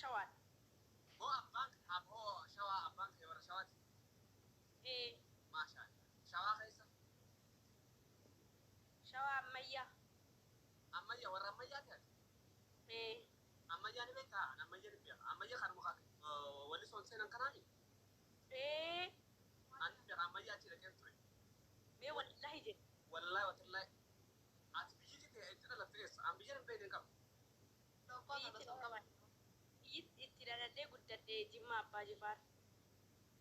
شوال هو أبانك هو شوا أبانك ورا شوات إيه ما شاء الله شوا خيسة شوا مية أما يا ورا ما ياتي إيه أما يا نبيتا أما يا نبيا أما يا خرم خاك ولي سون سنن كناني إيه أنا بيا أما ياتي لكن تري مي والله جد والله وتلا أتبيجي تي أنت لا تريس أم بيجي نبين كم itti guddatee Jimmaa Abbaa Jifaar.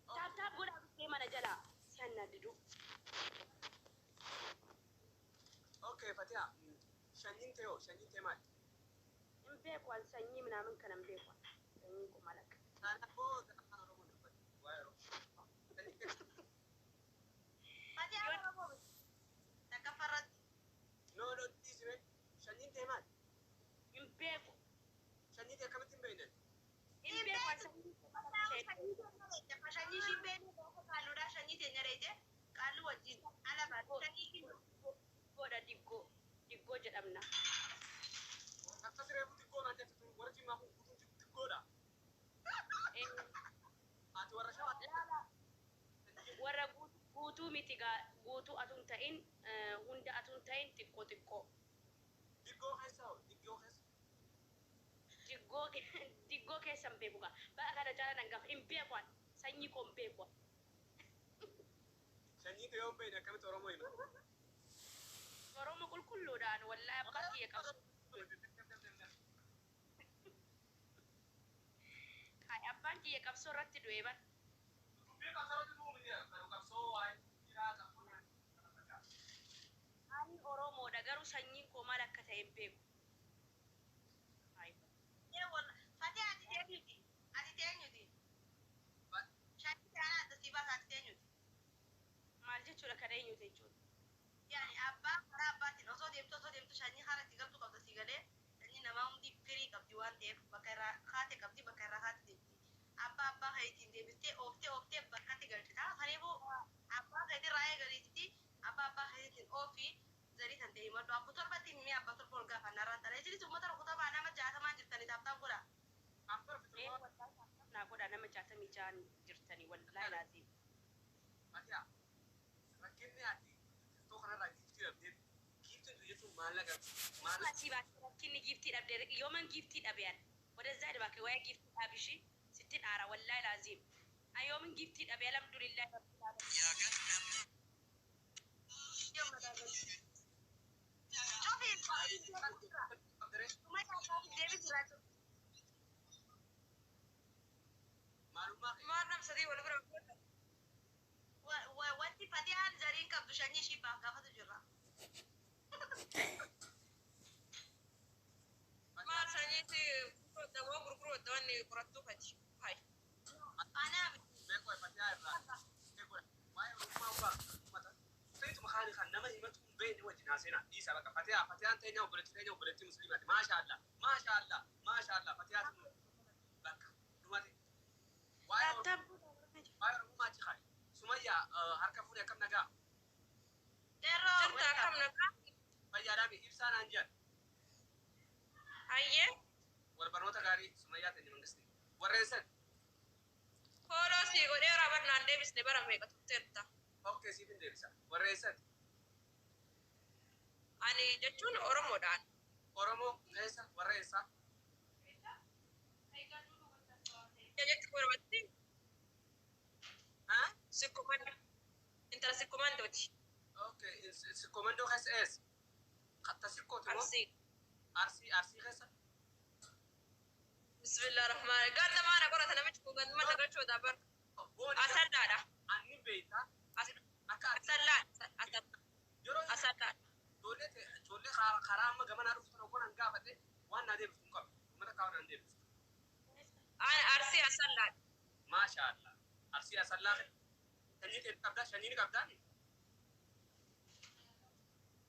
Taabtaa godhaa dhuftee mana jalaa si hannaddidu. Okay, Fatia. Shanyin tee maali? Hin beeku an sanyii minaamin kana hin beeku. Sanyii kun malaka. Sana booda afaan Oromoo dubbatu. Waa'ee Oromoo. Fatia Oromoo takka farratti. No, dhiisime. Shanyin tee maali? Hin beeku. Shanyin tee akkamitti hin beekne? Hin beeku an sanyii kun malaka. Shanyii shimbeen kaaluudha shanyii teenyareete qaallu wajjin alaba shanyii kindu. Godha diggoo jedhamna. Akka siree diggoo naan jettu warra Jimmaa kun guutuun diggoodha. Ati warra Shawaa. Warra guutuu miti guutuu atun ta'in hunda atun ta'in xiqqoo. Diggoo keessa hoo? Diggoo keessa. Diggoo keessa hin beeku gaa. Ba'a kana jala nan gafa hin beeku an sanyii koo hin beeku. Sanyii tee yoo hin beekne akkamitti Oromoo hima? Oromoo qulqulluudhaan wallahi abbaan kiyya qabsu. Kai abbaan kiyya qabsoo irratti du'e bar. Ani Oromoodha garuu sanyiin koo maal akka ta'e hin beeku. Fatia ati teenyuti. Shanyii taanaa adda si baasa ati teenyuti. Maal jechuudha kana eenyuti jechuudha. Yani abbaa karaa abbaatiin osoo deemtu shanyii haala itti galtu qabda si galee shanyii namaa hundi firii qabdi waan ta'eef bakka irraa haate qabdi bakka irraa haate deemti. Abbaa hayitiin deebistee ooftee bakkatti galchita. Kanaafuu abbaa hayitiin raayee galiitti abbaa hayitiin oofii zarii kan ta'e maddu abbaa torbatti mi'a abbaa torba ol gaafa narraan talee isinis uummata rukutaa baa nama jaatamaa jirtanii taaptaan godha. Naa godha nama 66 jirtanii wallahi laazim. Fatia. Rakkinni ati iftoo kanarraa giiftii dhabdee giiftiin jechuun maallaqa Asii baatee rakkinni giiftii dhabdee yooman giiftii dhabeen wadazaa dhibaa waa'ee giiftii dhaabishii sitti dhaara wallahi laazim. Ayoomin giiftii dhabee alhamdulillah. Maarnam sadii wal bira wanti Fatiyaan zariin qabdu shanyii shibbaaf gaafatu jirra. Maal sanyiitti damoo gurguroota wanni qorattuu fati. Hai. Anaa beekoo Fatia irraa waa'ee Oromoo ummata feetuma haali kan nama himatu hin beekne wajjin haaseenaa dhiisaa bakka Fatiyaan teenya obboleettii musliimaati maashaallah Fatiyaan bakka dhumate waa'ee Oromummaa achi haali Sumayyaa harka fuudhee akkam nagaa dheeroo jirta akkam nagaa fayyaadhaaf ibsaa naan jedhan hayyee warbarnoota gaarii Sumayyaa ta'e mangistii warreessan kooloo sii godhee raabannaan deebisne bara meeqa turteerta. Okay, siifin deebisa warreessan Ani jechuun Oromoodhaan. Oromoo keessa warreessaa Jechuun Oromootti. Sikkumanda. Intala sikkumandooti. Okay, sikkumandoo keessa eessa? Katta sikkooti moo? Arsii keessa? Bismillahirrahmanirrahim. Ganda mana qorata namichi kun ganda mana galchoota bar. Asallaadha. Ani beektaa. Akka asallaadha. Ijoollee karaa amma gamanaa dhuftan ogoon an gaafate waan naa deebistu hin qabu. Mana kaawwan an deebistu. Ani arsii asallaadha. Maashaallah. Arsii asallaa sanyii ta'e qabdaa shanii qabdaa.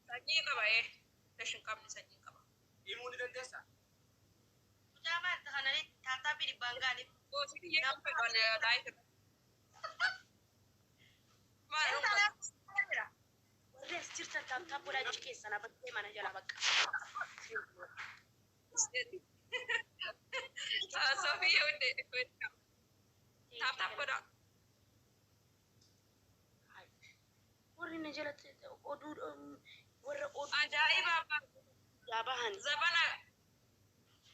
Sanyii qaba dashin qabni sanyii qaba. Himuu ni dandeessaa? Jaamaa kananii taataabii dhibbaan gaaniif. Goosii yeroo fedhan laayif. Maal Warri as jirtan taabtaa godhaa achi keessan abattee mana jala bakka. Sophia with tap godha. warri na jalatti oduu warra oduu Ajaa'iba abbaa. yaa bahan Zabana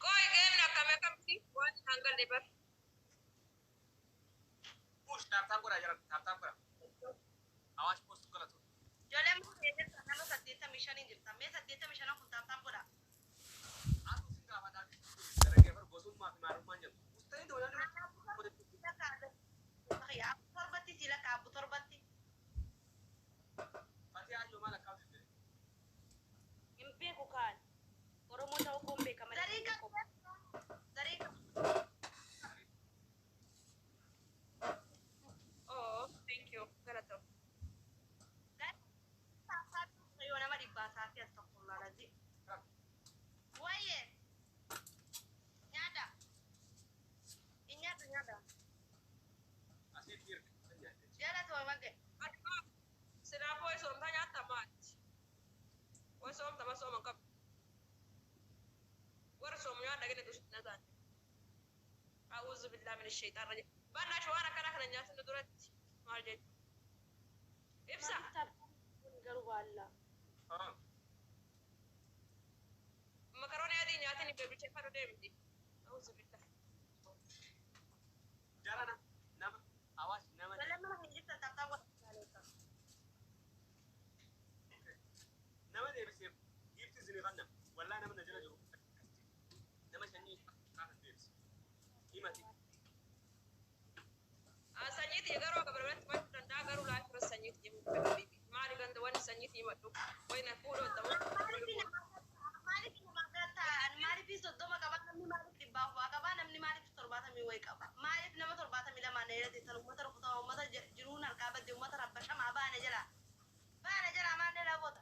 koi game na kamti waan hangal de bar. Push tap kora jara tap kora. Awash post kala tu. Ijoolleen mun keessa nama 85 jirta. Mee 85 kun taaptaan godha. Aku sih nggak ada. Gara-gara berbosum mati marumah aja. Mustahil tuh orang. Abu torbatti sila ka abu torbatti. Pasti aja malah kau sih. hin beeku kaan oromoo ta'uu koon beeka malee Dariika dariika. Oh, thank you. Garato. Yoo nama dhibbaa isaati as tokkollaa lazi. Wayyee. Nyaata. Hin nyaatu nyaata. Asih dir. Jaalatu waa magge. Sila boy som tanya tamat. Boy som tama som angkap. War som nya daga ne dus nazan. A'udzu billahi minash shaitanir rajim. Bana shwana kana nyaata ne durat. Marje. Ifsa. garuu baalla Ah. Makaroni adi nyaata ni bebu chefa do demdi. A'udzu billahi. Jalan nama awas nama. Ijoolleen mana hin jirtan taaptaan godha. Nama dia bisa gift sini kan? Wallah nama najala jauh. Nama seni kan dia. Imati. Sanyiti garoo gabarbat bat danda garuu la fira sanyiti mu bebi. Mari ganda wani sanyiti madu. Wayna fudo tamu. Maaliif nama gataan maaliif soddoma qaba namni maaliif dhibbaa waa qaba namni maaliif 70 wayi qaba maaliif nama 72 na yeroo ta'an uummata rukutaa uummata jiruun harkaa badde uummata rabbashamaa baana jala maanne lafoota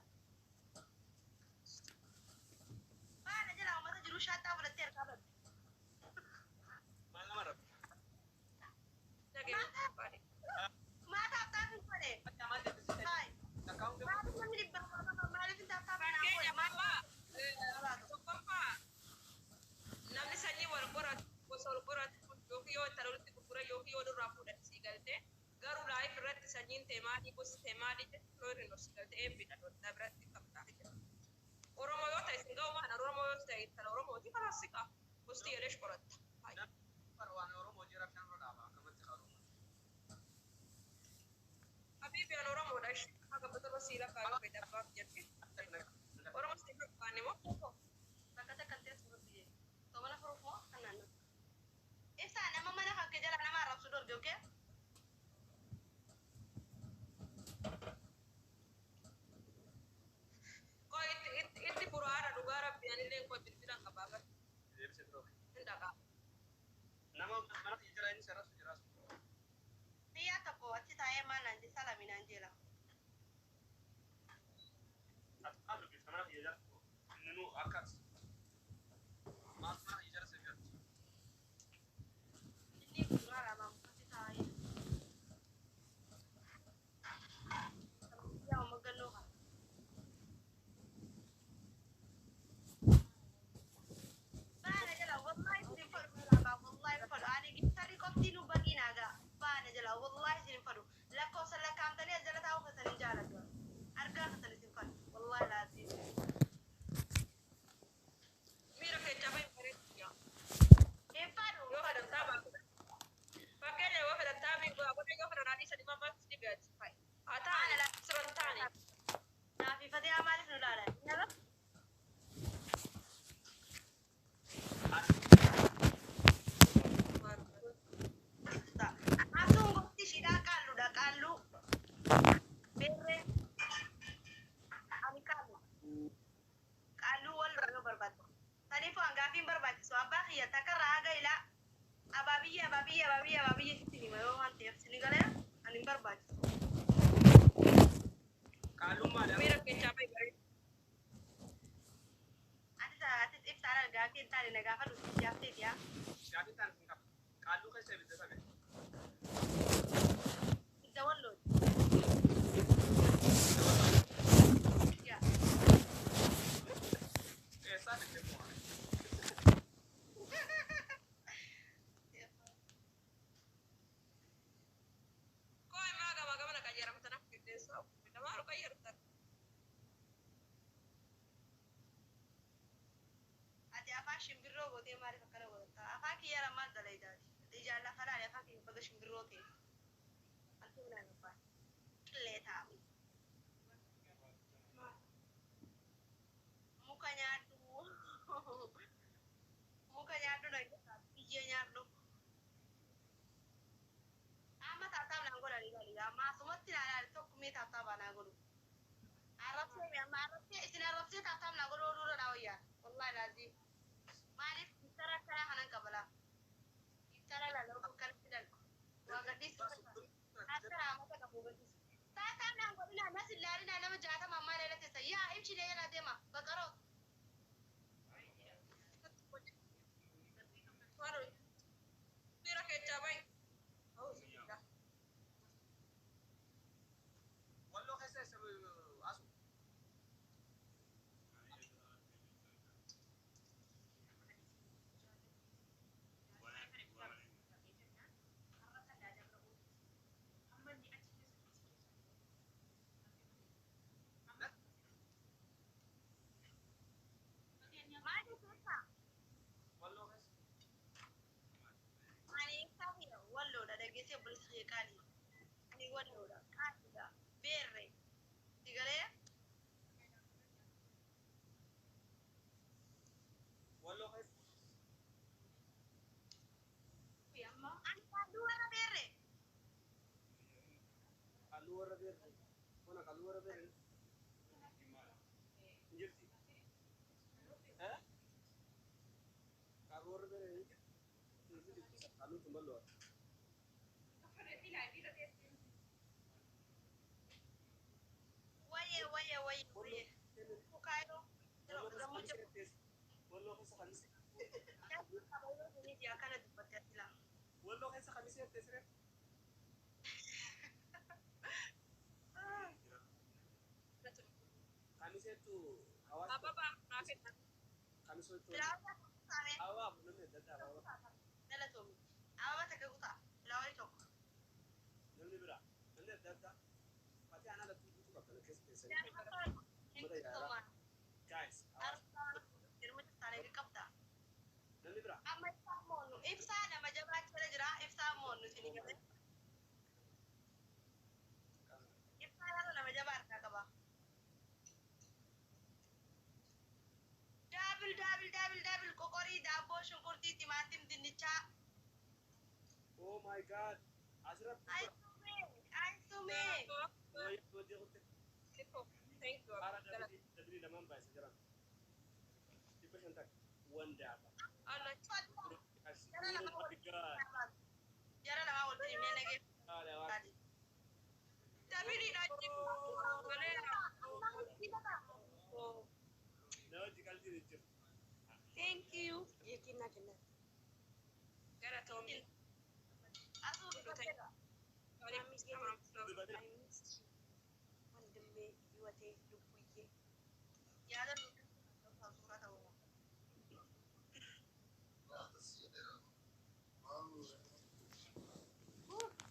baana jala uummata jiruu shaattaa fudhattee harkaa badde Malah marah. maataaf taafin godhe Macam ada di sini. hai Kau dia. maaliif namni dhibbaa waa qaba maaliif taaftaa Fakkeenya mama tokkoffaa namni sanyii wal qoratu gosa wal qoratu yookiin yoo intala walitti gurgura yookiin yoo nurraa fuudhan sii galte garuu laayif irratti sanyiin teemaadii gosi teemaadii jechuun yoo irra si galte eebbidha dhodhaa biratti qabdaa jira. Oromoo yoo ta'e sin ga'u maana Oromoo yoo ta'e intala Oromooti karaa si qaba gosti jedhee qoratta. Perwan orang mau jirap kan roda apa? Kamu cakap rumah. Habibi an Oromoodha ishee haga batola siila kaayuu fayyadamaa jirti. Oromoo si fakkaanni moo? bakka takkatti as fudhatu too mana furuuf moo kan naannoo ibsaa nama mana fakke jala nama arrabsu dorge okee Koo itti furaadha dhugaa rabbi anillee koo bilbilaan qabaa gara. Dia bisa terus. Hin dhaqaa. Nama mana hijrah ini seras jelas. biyyaa tokko achi taa'ee maal naan jee salaminaan jeela Aduh, bisa mana hijrah? Nunu akas. Mas mana hijrah sekian. inni gurraa ramaa mukatti taa'ee biyyaa maggannoo kana baana jala wallahi isin fadhu ramaa wallahi fadhu ani giftarii qoftii nu bagii naagaa baana jala wallahi isin fadhu lakkoofsa lakkaamtanii as jala taa'uu keessan hin jaaladhu argaa keessan isin fadhu wallahi laazim Miira keechaa baay'ee bareedu yaa. hin fadhu Yoo fedhantaa baatu. Fakkeenya yoo fedhantaa biiguu abboonni yoo fedhan adii sadii mammaa fi dhiyaatu fa'i. Haa ta'ani siran ta'ani. naafifatee haa maaliif nu ilaalan nyaata Asuun gosti shidhaa qaalluudha qaalluu beerree ani qaalluu wal dura yoo barbaadu saniifuu hangaafiin barbaachisu abbaa kiyya takkarraa haga ilaa abaabiyye sitti hima yoo waan ta'eef sini galee ani hin barbaachisu Kalung mana? Miira keechaa baay'ee bareedu. atis ibsaan argaa fi hin taane na gaafa dhufu jaafteeti yaa Siapa tan singkap? Kalung kan saya bisa sampai. hidda wallooti yaa Saya bisa semua. kee maaliif akkana godhatta? Afaan kiyya lamaan dalaydaati. Ijaalla kanaan afaan kiyya baga shimbirroo ta'e. Antu minaa gabbaa. Qillee taa'u. Muka nyaadhu. Muka nyaadhu na biyya nyaadhu. Amma taataaf naan godha liiga. Amma asumatti naan tokko mee taataaf naan godhu. Arrabsee amma arrabsee isin arrabsee taataaf naan godhu oduu dha wayyaa. Wallahi laazim. Maaliif gittara akkana kanan qabala? Gittara laloo kan fidan. Waa gadhiisu. Akka amata qabu gadhiisu. Taataaf naan godhu naan as ilaalina nama jaatama ammaa leela teessa. Yaa ibsi leela deema. Baqaroo. Mira que chaval. Wallo keessa isa asu. Maali keessa? Wallo keessa. Ani safiya walloodha dhageessee bulisa qeeqaani. Ani walloodha qaatidha beerre digalee Wallo keessa. ani kaalluu warra beerre Kallu warra beerre. Bona kallu warra beerre. Injirti. Kallu warra beerre. Kallu tumballo. waye mukaayoo ramucha Wallo keessa kamisee. akkana dubbatte asila Wallo keessa kamisee teessire. Kamisee tu hawaasa. Apa bang? Nakit. Kamisee tu bilaawata kusaame hawa namni dadda hawa. dhalatoomii ababa takka kutaa bilaawani tokko Namni bira namni dadda. Mati ana la tuutu qabda keessa teessire. Guys, hirmata isaanii qabda namni bira. amma ibsaa moonu ibsaa nama jabaachira jira ibsaa moonu isin gabe ibsaa yeroo nama jabaa harkaa qaba daabil qoqorii daabboo shunkurtii timaatim dinnichaa Oh my God. Asirra. aysumee Thank you. Ara dabili lamaan baay'isa jiran. Dhibba shan takka. Wanda. Allah. Oh my God. jara lamaa wal filimee nagee Haala waa. Tapi di daji. Nama jikal diri jiru. thank you Yekinna kenna. Gara Tommy. asuu bifatedha Wandimee dhiwatee lubbuyyee. yaada nuti suuraa ta'uu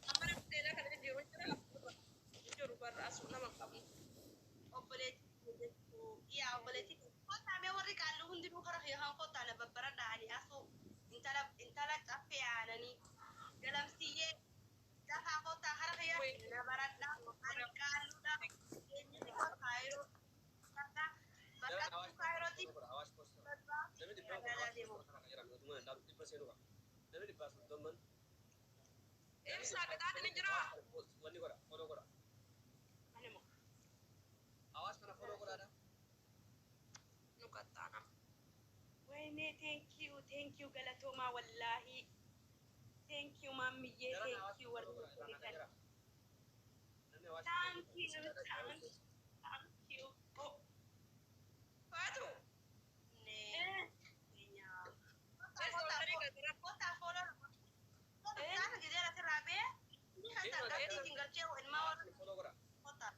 Amma namtee kana jiru jira. Jiru barra asu nama qabu. obboleetti yaa obboleetti kottaamee warri qaalluu hundinuu kara heehan kottaana babbara dha'anii asuu intala caffee aananii galamsiyyee dafaa kottaa kara heehan na baradhaa ani qaalluudha eenyuti kaayiroo bakka kaayirootti Namni dhibbaa magaalaa deemu dhibba seenuudha. Namni dhibbaa soddomman. Ibsa qixaati ni jira. Wanni godha, foloo godha. Animo. Hawaasa kana foloo godhaadha. Nu qaxxaana. Wayne thank you galatoomaa wallaahi. Thank you maamiyyee thank you warri hojjetan. Thank you. Oh. Faatu. nee Eessa walii gadi kottaa fooloo sana gidee asirraa bee ni kan tarkaatti jingalchee ilmaa warra Foloo godha. kottaa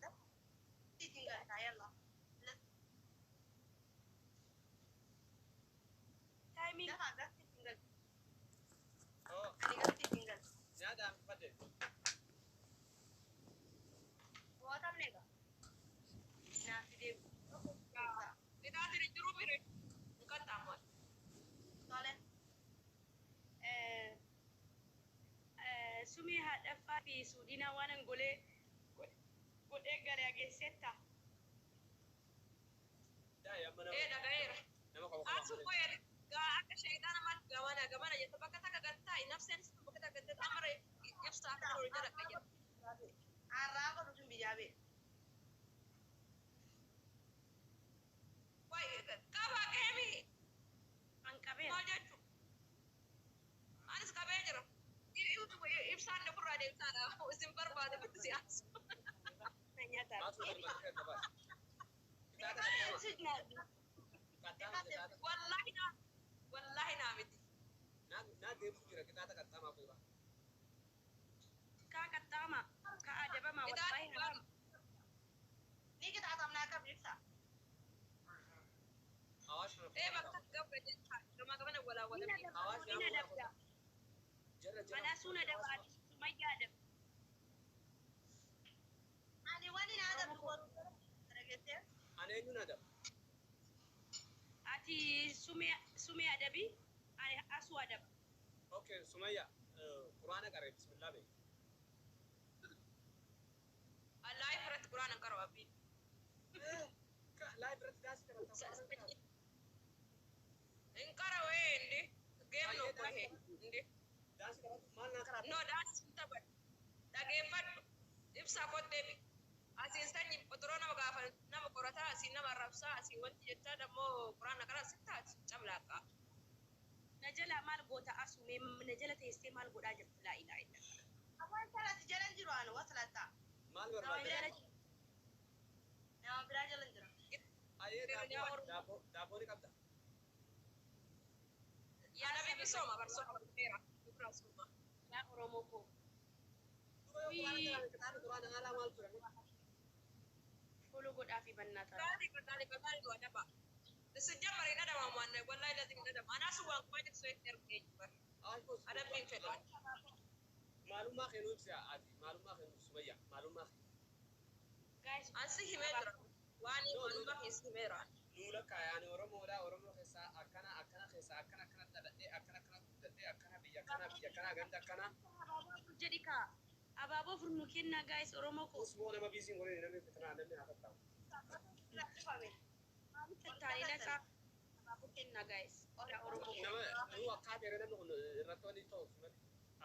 jingalchaa yalla Timing. dafa gasti jingal Oo. ani gasti jingal Nyaata fadde. waatamne ga dheffaa fi suudinaa waan an godhee gare ageessetta. dhagayeera. Asu koyel ga akka shayxaana mat gamana jetta bakka takka gattaa nafseen sun bakka takka gattaa amare ibsa akka hori jala kayya. Arraa godhu sun biyyaabee. Wai qaba keemi. An qabee. Maal jechu? Anis qabee jira. Ibsaan na furraa deemsaadha. Isin barbaade bitti si asu. Wallahi na miti. Na deemu jira kitaata qaxxaamaa fuudha. Kaa qaxxaama. Kaa adabama wallahi haram. Ni kita atamnaa qab ibsa. Awaash Bakka gabra jetta. Gama gamana walaa wala. Ina dabda. Mana suna daba ati Sumayyaa daba. Ani wani na adabu godhu daragete. Ani eenyu na daba? Ati Sumee adabi. Ani Asu adaba. Okay, Sumayya, Quraana qaree bismillah bee. Allah ifrat Qur'aan qaro abbi. Laa biratti daasii kana In qara weende game no kohe inde. daasii kana maal naa karaa? No das tabad. Dhageeffadhu. Ibsa koddeebi. Asiin sanyi otoo nama qorataa asiin nama rabsaa asiin wanti jechaa dammoo Qur'aan qara sittaati camlaaqa. Na jala maal goota Asu na jala teessee maal godhaa jirti laa ilaaha illallah. Amaan sarati jalan jiru anu wasalata. Maal Nama barbaadde? biraa Nama biraa jalan jira. Ayyee daaboo ni qabda. Yaa nabi bisooma barsooma dheera. Dubraa sooma. yaa Oromoo koo. Duba yoo Quraana kitaaba Quraana haalaa maal ture? Foloo godhaa fi bannaa ta'a. Kali dua dapat. Sejam hari ada mau mana, wallahi lazim ada. Mana suang kau jadi suai terkejut. Ada pintu. Maalummaa keenuu ibsa ati maalummaa keenuu Sumayya maalummaa keenuu. Guys, Ansi himera. Wani malumah his himera. Nuula kaayaan Oromoo keessaa akkana keessaa akkana dhaladhee akkana guddatee akkana biyya akkana ganda akkana. jadi kaa abaaboo furnu kennaa guys Oromoo koo. Usmoo nama biisiin waliin namni fitinaa namni haa tattaa'u. Tattaanii lasaa abaaboo kennaa guys. Odaa Oromoo koo. Nama nuu akkaataa yeroo namni kun irratti wanni ta'u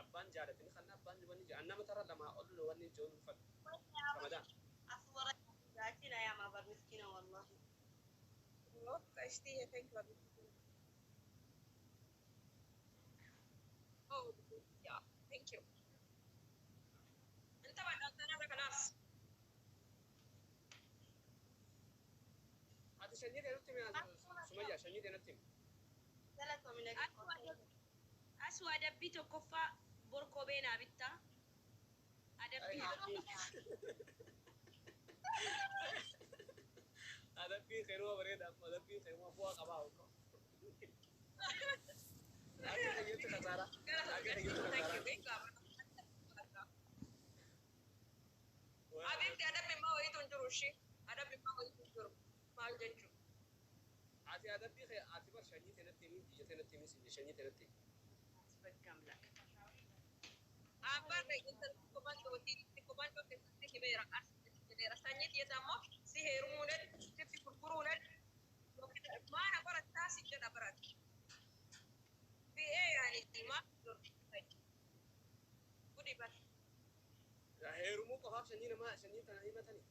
abbaan jaalatini kan abbaan wanni jaalatan nama tara lamaa ol wanni ijoon uffatu. Ramadaan. Aswara jaatina yaa maabar miskina wallahi. Oh, kasih thank you. Oh, ya, thank you. Entah mana ada kelas. Ati shanyii deemutti Sumayya shanyii deemutti. Jalan suamina Asu adabbii tokkoffaa borkobee naa bittaa. Adabbii. Adabbii keenuma bareedaa adabbii keenuma bu'aa qabaa ooluu. Akka dhageetti kasaara. Abid ada memang itu jurusi, ada memang itu jurus. Mal jeju. Ati adabbii kee ati bar shanyii deemutti biyya deemutti sinje shanyii deemutti. Baggamlak. Apa itu komando ke himera himera sanya dia damo si herumunet si kurkurunet mana bara tasi kada berat. Yani lima Budi bat. Heerumuu qofaaf shanyii kana himatani.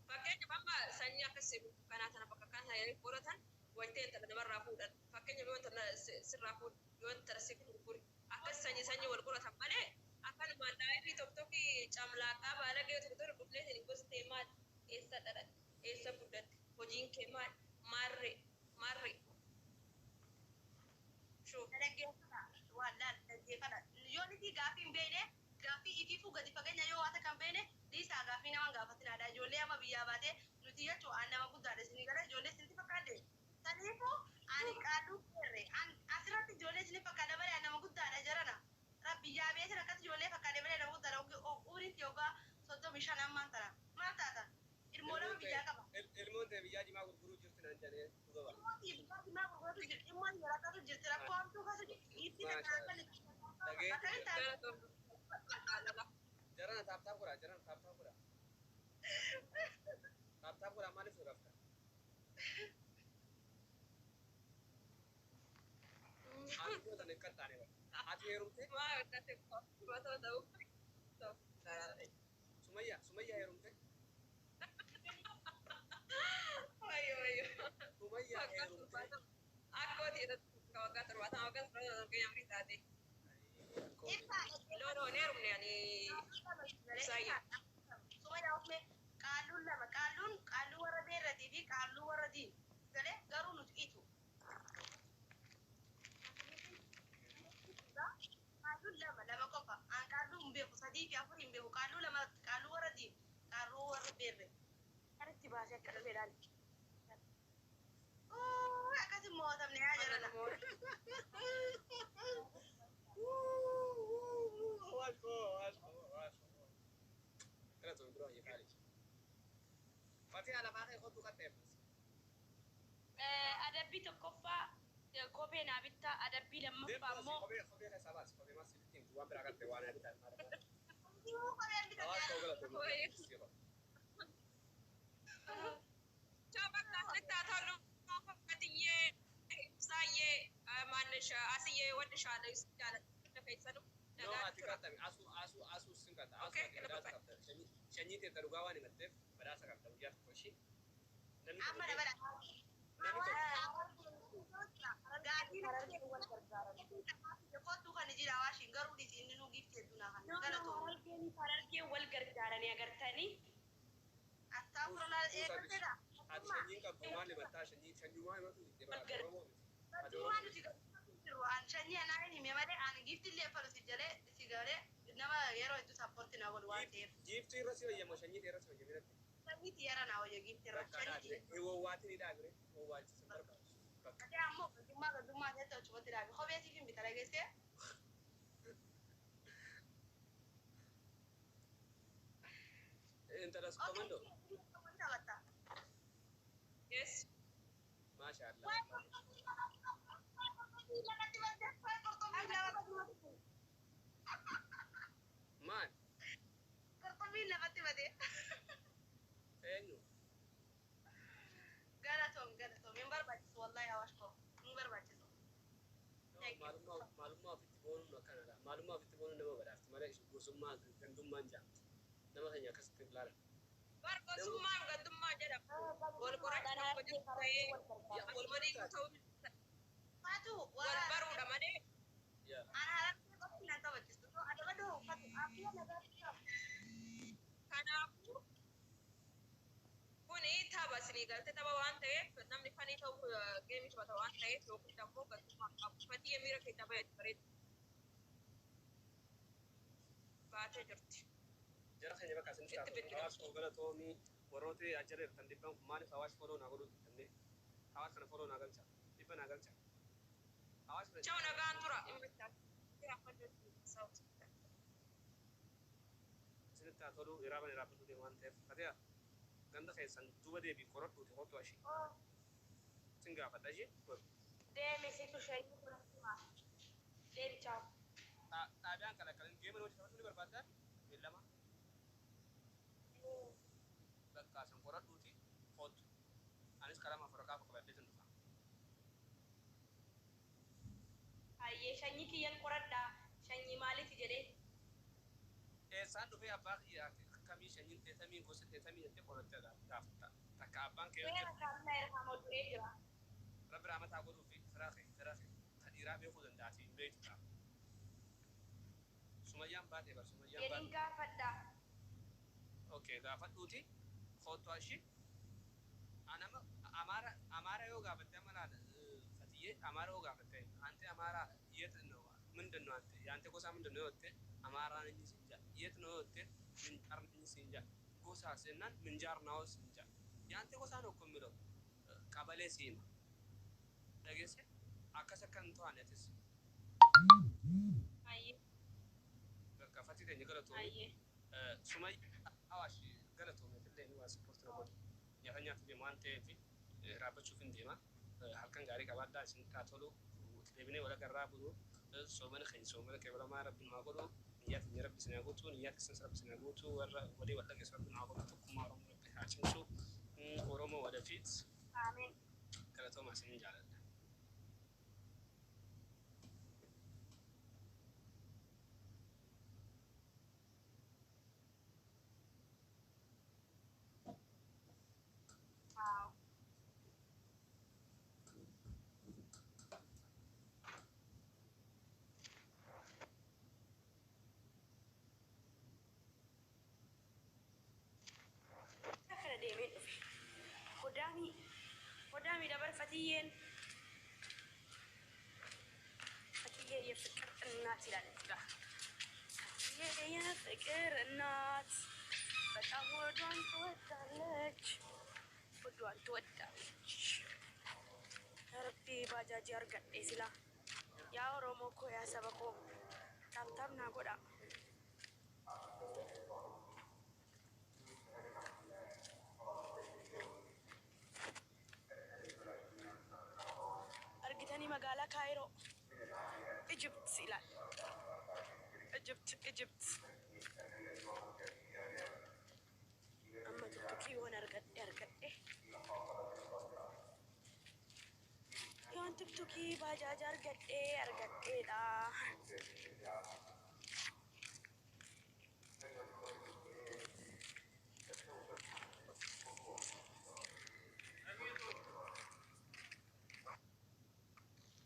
Fakkeenya bamba sanyii akkasii kanaa tana bakka kan hayanii qoratan wanti intala namarraa fuudhan. Fakkeenya yoo intala sirraa fuudhan yoo intala si gurguri akkas sanyii wal qoratan malee akkanumaan daa'imni tokko camlaaqaa baala ga'e tokko dhufnee hin gostee maal eessa dhalatte eessa guddatte hojiin kee maal maarree. Yoo niti gaafii hin beekne gaafii ifiifuu gadi fageenya yoo waata kan beekne dhiisaa gaafii nama gaafatinaadha. Ijoollee amma biyyaa baatee nuti jechuun aan nama guddaadha isinii gara ijoollee isinii fakkaadde. Saniifuu ani qaalluu keerre asirratti ijoollee isinii fakkaadha malee nama guddaadha jarana. Biyyaa beekan akkas ijoollee fakkaadhe malee nama guddaadha. Uriitti yookaan 35 ammaan tana maal taatan ilmoo lama biyyaa qaba. Ilmoon ta'e biyyaa diimaa gurguruu jirti naan jedhee dhuga Ilmoo diimaa gurguratu jirti. Ilmoo dhiiraa jirti. Rakkoo hamtuu kaasa jirti. jarana tap kura mali surafta ani ko tan kattane ba ati herumte Sumayya herumte Sumayya herumte Aku tidak kau kata terbatas aku kan selalu yang berita deh. Lo nerum nih ani saya. Sumaya ofme kalun warra beerrati fi kalun warra diin galee garuu nuti itu kalun lama qofa an kalun hin beeku sadii fi afur hin beeku kalun lama kalun warra diin kalun warra beerre kanitti baasee akka dhabee ilaali akkasi mootamne yaa jarana kala to bro ya kali Fati ala ma kai khottu katte adabbii tokkoffaa kophee naa bittaa adabbii lammaffaa immoo kobe kai sabas kobe mas sitin wan bira katte wan ya bitan mara Awas ko gala to Coba kita tahu katanya saya manusia aslinya wajah shana jalan dekat sana. no ati katta asu sin katta asu da katta shanyi te tarugawa ne matte bada saka da ya ko shi nan amma da bada Kottu kan jira washin garuu dhiisinni nu giftee dunaa kan galatoomuu. Harargee wal gargaaranii agartanii Attaa furlaa eeggatedha. ati shanyi ka kuma ne matta shanyi ma ma tu de ba Waan nuti jiru an shanyii anaa hin hime malee an giftillee falu si jalee si galee nama yeroo hedduu sappoorti naa godhu waan ta'eef. giftu irratti wayyama shanyi irratti wayyama irratti Shanyiiti yara naa wayya gifti irra shanyiiti. wo waati ni daagre wo waati sin barba Ate ammoo gandummaa keessatti achumatti dhaabe kophee siif hin bitala geessee. entas komando Yes. masyaallah man Korkomiin lafatti bade. enyu Galatoom hin barbaachisu wallahi awaash koo hin barbaachisu. maalummaa ofitti boonuu akkanadha maalummaa ofitti boonuu nama badhaafti malee gosummaa gandummaan jaamti nama keenya akkasitti ilaalan Warga semua gantumma aja dah. Wal koran apa je saya. Wal mari tahu. Faatu Wal baru dah mana. ya ana harapti kopi nan taphachiistu ada badoo faatu akka nagaa Karena aku pun ini tahu sini kalau kita bawa antai, namni fani tahu game itu bawa antai, so kita mau gantumma. Fati yang mira kita bayar berit. Baca jerti. jara keenya bakka isin taatu hawaas koo galatoomi warrooti ajjara irtan dhibban maaliif hawaas foloo naa godhuu dandee hawaas kana foloo naa galcha dhibba naa galcha hawaas kana Cuma naga antura. Kira apa je? isinitti haa toluu iraaban iraabbatu deemu waan ta'eef fatea ganda keessan duuba deebii qoradhuuti hottu ashii sin gaafadha ishee deeme situ shayii fudhatumaa deebi chaaw dhaabiyaan kana kan geema nama taphachuu ni barbaaddaa beellama bakka san qoradhuuti hottu anis kalama furaqaa qabadhee sin dhufa hayyee shanyii kiyyan qoradhaa shanyii maaliiti jedhee eessaan dhufee abbaa kiyyaati akkamii shanyiin teetamii gosa teetamii jettee qorattee gaafata takka abbaan kee seera kaamilaa irraa du'ee jira rabbi raamataa godhuu fi firaa ka dhiiraa beekuu danda'ati hin beektu sumayyaan baatee bar sumayyaan jedhin baatee gaafadhaa okay gaafadhuuti footoo ishii anama amaara yoo gaafatte amalaadha fatiyyee amaara yoo gaafatte ante amaara የት ነው ምንድን ነው አንተ የአንተ ጎሳ ምንድን ነው የወጤ አማራ ነኝ ሲንጃ የት ነው የወጤ ምንጃር ነኝ ሲንጃ ጎሳ ስናን ምንጃር ነው ሲንጃ የአንተ ጎሳ ነው እኮ የሚለው ቀበሌ ሲማ ነገሴ አከሰከንቶ አነትስ hayyee በቃ ፈቲ ተኝ ገለቶ hayyee ሱማይ አዋሽ ገለቶ ለለ ነው ስፖርት ነው ቦዲ ያፈኛት ቢማንቴ ፊ ራበቹ ፍንዴማ halkan gaarii qabaadhaa isin taatolu deebinee wala garraa bulu soomana kan soomana kee wala maa rabbi maa godhu niyyaat ni rabbi sinaa guutuu niyyaat kisan rabbi sinaa guutuu warra walii wal dhageessu rabbi maa godhu tokkummaa oromoo rabbi haa cimsu oromoo wadafiit Amiin. galatoomaa isin jaaladha. Waaw. Akkana deemee dhufe. Hodaami dabar Fatiyyeen. Fatiyyee የፍቅር እናት ይላለች ጋር Fatiyyee የፍቅር እናት በጣም ሆዷን ትወዳለች። ሆዷን ትወዳለች። ረቢ ባጃጅ አርገዴ ሲላ ያ ኦሮሞ እኮ ያ ሰበ እኮ ታብታብ ና ጎዳ argitanii magaalaa kaayiroo Egypt ilaal Egypt amma tuktukii yoon argadhe yoon tuktukii baajaaja argadheedha.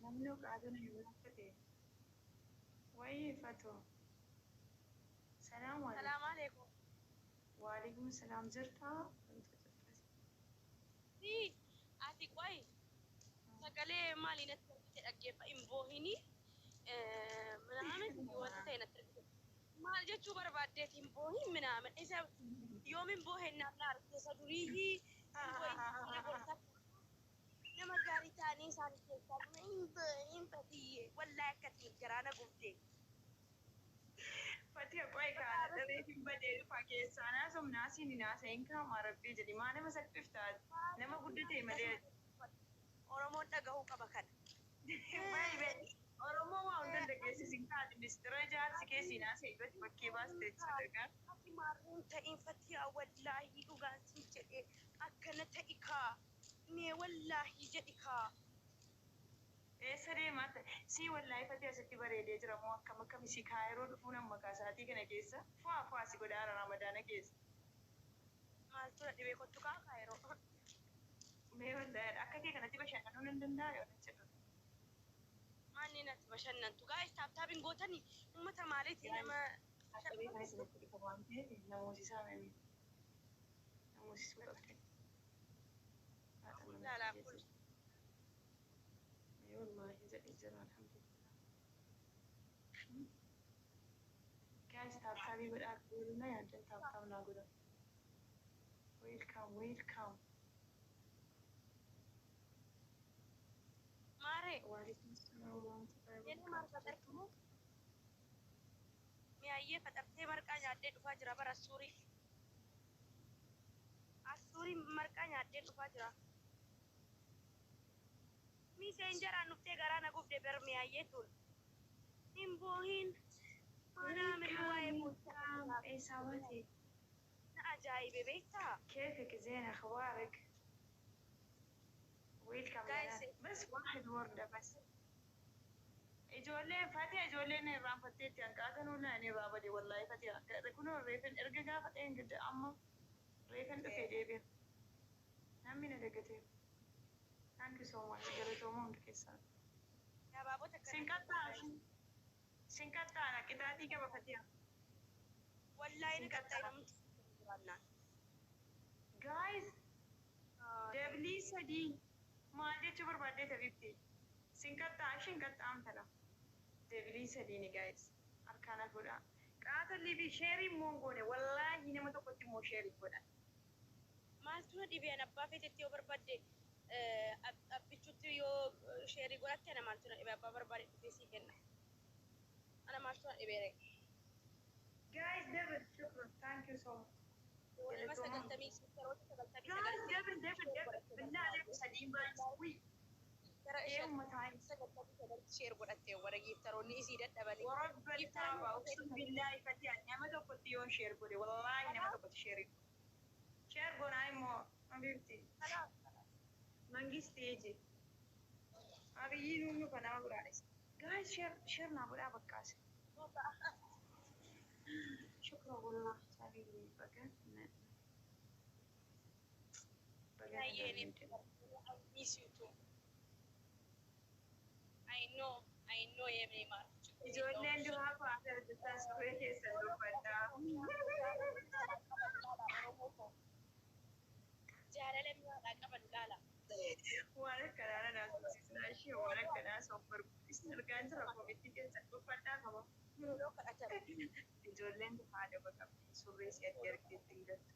namni qaaduna yoo rakkate wayii fatu salaam alaikum. Salaamu alaikum. Waalaikum salaam jirtaa? Ati qoy sagalee maaliin natti argite dhaggeeffa hin boohini minaamin wanta ta'e natti argite maal jechuu barbaaddeet hin boohin minaamin isa yoomin boohennaan na argite isa durii nama gaarii ta'anii isaanii keessaa hin Fatiyye wallaahi akkati garaana gubde. Fati qoy kaana dhabeetiin badee dhufa keessaa naasum naasiin naasa'in kaamaa rabbii jedhi maa nama salphiftaa nama guddatee malee. Oromoon dhagahuu qaba kana. Oromoo waa hunda dhageessisin kaati mistira jaarsi keessi naasa'e irratti bakkee baastee jechuudha. Ati maarreen ta'in Fatiyaa wallaahi dhugaan siin jedhee akkana ta'i kaa mee wallaahi jedhi kaa. Eessa deemaa ta'e sii wallaahi Fati asitti bareedee jira moo akkam isii kaayiroo dhufuun amma kaasaatii kana keessa fu'aa si godhaara ramadaana keessa. Maaltu na dhibee kottu kaa kaayiroo. Mee wallaahi akka kee kanatti bashannanuu hin danda'a yoo jedhu. Maanni natti bashannantu gaa istaabtaabiin gootanii uummata maaliitii nama Ashabee kan isinitti dhufa waan ta'eef namooti isaa mami. Namooti isuu qabte. ilaalaa kun Mee wallaahi jedhee jira alhamdulillah. Guys taabtaabii godhaa godhuna yaaddan taabtaab naa godhan. Welcome. maaree Waalaikum salaam wa rahmatullahi wa jedhee maal faxartuu mi'aayyee faxartee marqaa nyaaddee dhufaa jira bara Assuuriin marqaa nyaaddee dhufaa jira. Miseen jaraan dhuftee garaa na gubde ber mi'aayyee tun hin boohin maanaame waa'ee bulchaa إصابتي na ajaa'ibe beektaa. كيفك زين أخبارك؟ ويلكم Guys, بس واحد وردة بس ijoolleen fati ijoolleen irraan fatteetti hanqaaqan ulla ani irraa bade wallaahi fati hanqaaqe kun reefin erga gaafateen gidda amma reefin dhufee deebi'a namni na dagateef hanqi soomaati galatooma hundi keessaa Gabaabota sin qaxxaana qixaaxii qaba fatiha wallaahi ni qaxxaye namni jiraannaan. gaayis deeblii sadii maal jechuu barbaadde tabibti sin qaxxaa shin qaxxaamtana deeblii sadii ni gaayis harkaan hafuudha qaatolii fi sheerii immoo goone wallaahi nama tokkotti immoo sheerii godha Maaltu na dhibeen abbaa feetetti yoo barbaadde abbichuutti yoo sheerii godhatte ana maaltu na dhibee abbaa barbaade dhufee sii kenna. Ana maaltu na dhibee ree. gaayis dabir shukran thank you so much Walima sagaltamii yeroo sagaltamii gaayis dabir billaa sadii baay'is giftara Ee isheen uummataa sagantaa kanatti sheer godhattee warra giftaroonni isii dadhabanii. warabba kitaaba usun billaahi fatihan nama tokkotti yoon sheer godhe wallaahi nama tokkotti sheer godhaa immoo abibti mangisti eji abiyyi nuunu kanaa godhaadhes guys sheer naa godhaa bakkaase shukra wallah sabiili baga I miss you too. I know every man. ijoolleen duraa faata hojjetan suuree keessan dubbadhaa Jaalala mi'aadhaa qaban laala. waan akkanaana naasofsiisnaa ishee waan akkanaa soofar isin argaan jira koomitti keessan dubbadhaa qaba Yeroo kadhatan. ijoolleen haadha baqabdi surree si adii argeetti hin gattu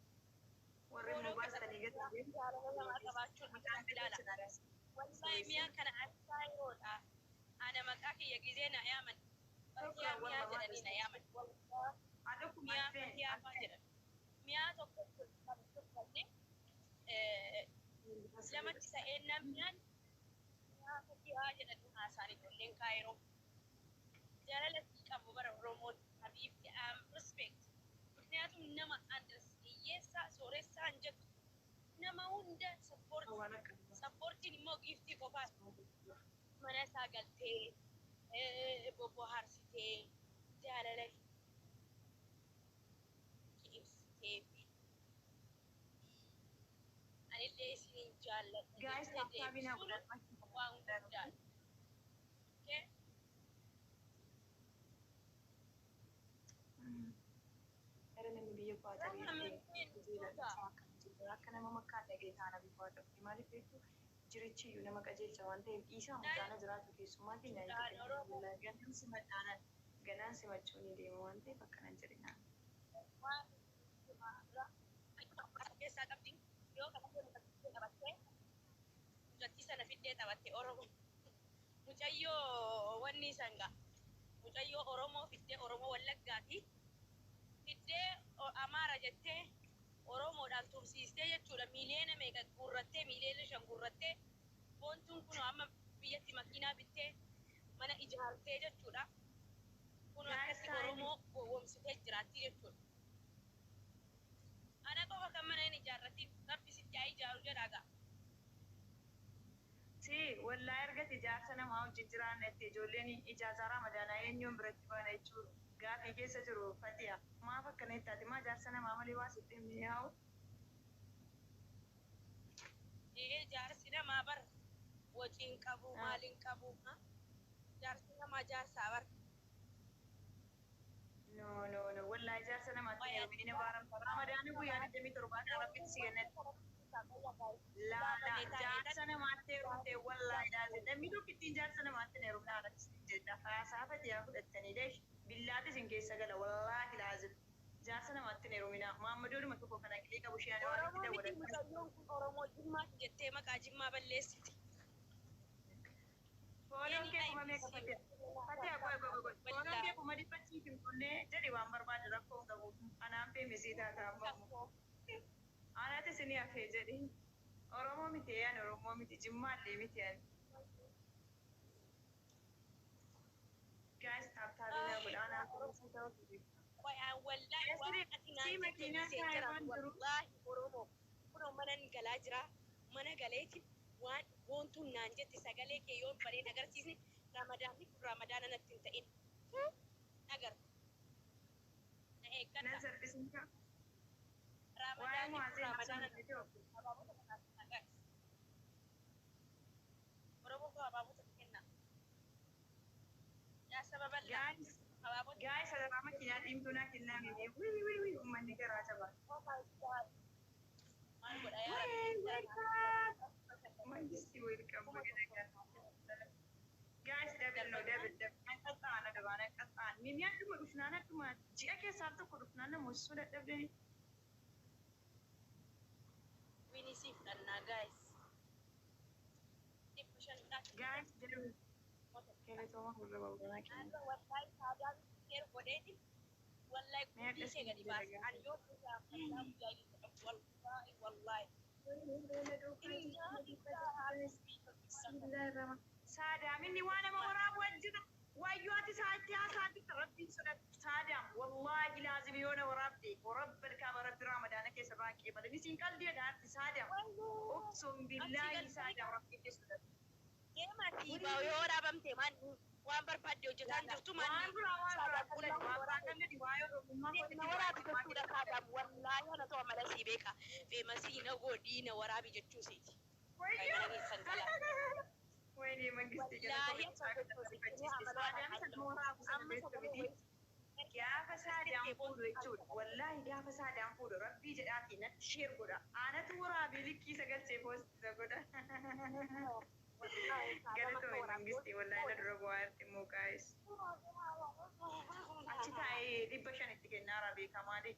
warri nu baastanii gatanii Jaalala namaa qabaachuun maqaan ilaala. Wallahi mi'a kana akka yeroodha. Ana maqaa kiyya gizee na yaaman. Fatiyaa mi'aa jedhanii na yaaman. adokuma Mi'aa fatiyaa faa jedhan. Mi'aa tokko uffanne lamatti sa'eennaan mi'aan mi'aa fatiyaa jedhanii haasaan ijoolleen kaayiroo. Jaalala qabu bara Oromoon habiibti respect. ምክንያቱም nama hiyyeessaa sooressaa hin jettu. Nama hunda sappoortiin immoo giiftii qofaas mana isaa galtee bobbooharsitee jaalala ibsitee anillee isiniin jaalladha guys taabina waan guddaadha. Okay? Era namni biyya baatanii akka nama makkaan dhagee taana bifaa qabdi maaliif beektu jirichi iyyuu nama qajeelcha waan ta'eef dhiisaa mutaana jiraatu keessummaatti ganaan simadhaanan ganaan simachuu ni deema waan ta'eef akkanan jedhinaa. Keessaa qabdi yoo qabattee mucattii sana fiddee taphatte Oromoo mucayyoo wanni sanga mucayyoo Oromoo fiddee Oromoo Wallaggaati fiddee Amaara jettee Oromoodhaan tursiistee jechuudha. Miiliyoona meeqa gurrattee miiliyoona 5 gurrattee boontuun kun amma biyyatti makiinaa bittee mana ijaartee jechuudha. Kun akkatti Oromoo gowwoomsitee jiraatti jechuudha. Ana qofa kan mana hin ijaarratiin rabbi sitti haa ijaaru jedhaagaa. Si wallaa ergati ijaarsa namaa hojii jiraannetti ijoolleen ijaasaa ramadaanaa eenyuun biratti bana jechuudha. Gaafii keessa jiru fatiya maaf akkana ittaati maa ijaarsa namaa malee waa sitti hin mi'aawu. Jaarsi namaa bar waciin qabu maaliin qabu jaarsi namaa jaarsaa bar. No wallaa ijaarsa namaatti heerumini baaramta ramadaana guyyaa 27 kan rabbitti si kennatti. Laala jaarsa namaatti heerumte wallaa ilaalte namni tokko ittiin jaarsa namaatti hin heerumne haadhatti jedha haasaa fatiyaa fudhattanii deeshi. Billaati isin keessa gala wallaahi laazim jaarsa namaatti hin heerumina maammadoodhuma tokko kana qilee qabu shi'aan waan itti dabalatanii. Oromoo jimmaatti jettee maqaa jimmaa balleessiti. Fooloon kee kuma meeqa fatiyaa qoy fooloon kee kuma dhibbachiif hin kunnee jedhi waan barbaade rakkoo hin qabu anaan fee misiitaa taa'ammamu. Anaati isinii hafee jedhi Oromoo miti yaan Oromoo miti jimmaallee miti yaan. Guys, taabtaabina godhaanaa kunuunsa ta'utu Wallahi makiinaa kaayewwan wallahi Oromoo kunoo mana galaa jira mana galeetiin waan boontuun naan jette sagalee kee yoo bareen agarsiisne ramadaanni kun ramadaana natti hin ta'in agar na eeggadha nan salphisiisa. ramadaanni kun ramadaana Oromoo koo abaabota kenna yaa sababa Guys, sadarkaa makiinaa diimtuu naa kennaa miti. Wii uummanni garaa jabaa. Mangisti welcome bagada. Guys, double. An qaxxaana dabaan an qaxxaan. Mimiyaan dhuma dhufnaan akkuma ji'a keessaa tokko dhufnaan namoota soda dhabdanii. Winnie siif dhannaa guys. Guys, jedhu. Keletooma gurra ba'uudhaan kenna. Wallahi saadaan seer godheeti. Wallahi kutii ishee gadi baasa. Ani yoo tuusaa fayyadamu jaayiludha. Wallahi. Bismillahirrahman. Saadaam inni waan nama waraabu wajjira. Wayyooti saatti haasaatti rabbiin sodatti saadaam. Wallaahi laazim yoo na waraabde warabbal kaaba rabbi raamadaana keessa baaqee bala. Nisiin qalbii dhaatti saadaam. Uqsum billaahi saadaam rabbiin sodatti. Deemati baay'ee yoo waraabamte maanni waan barbaadde hojjetaan jirtu maanni. Waan biraa waan biraa kalladhi waan biraa kalladhi waa yoo dhugummaa Na waraabi jechuudha saadaam wallaahi ana ta'u mala sii beeka. Feemasii na godhii na waraabi jechuu seeti. Wayne mangisti gaafa saadaan fuudhu jechuudha. Wallaahi gaafa saadaan fuudhu rabbii jedhaati natti sheer godha. Aanatu waraabii likkii sagalchee poostisa godha. Galatoomi mangisti wallaahi na dura bu'aa jirti immoo gaa'is. Achi taa'ee 500 itti kennaa rabee kamaadhe.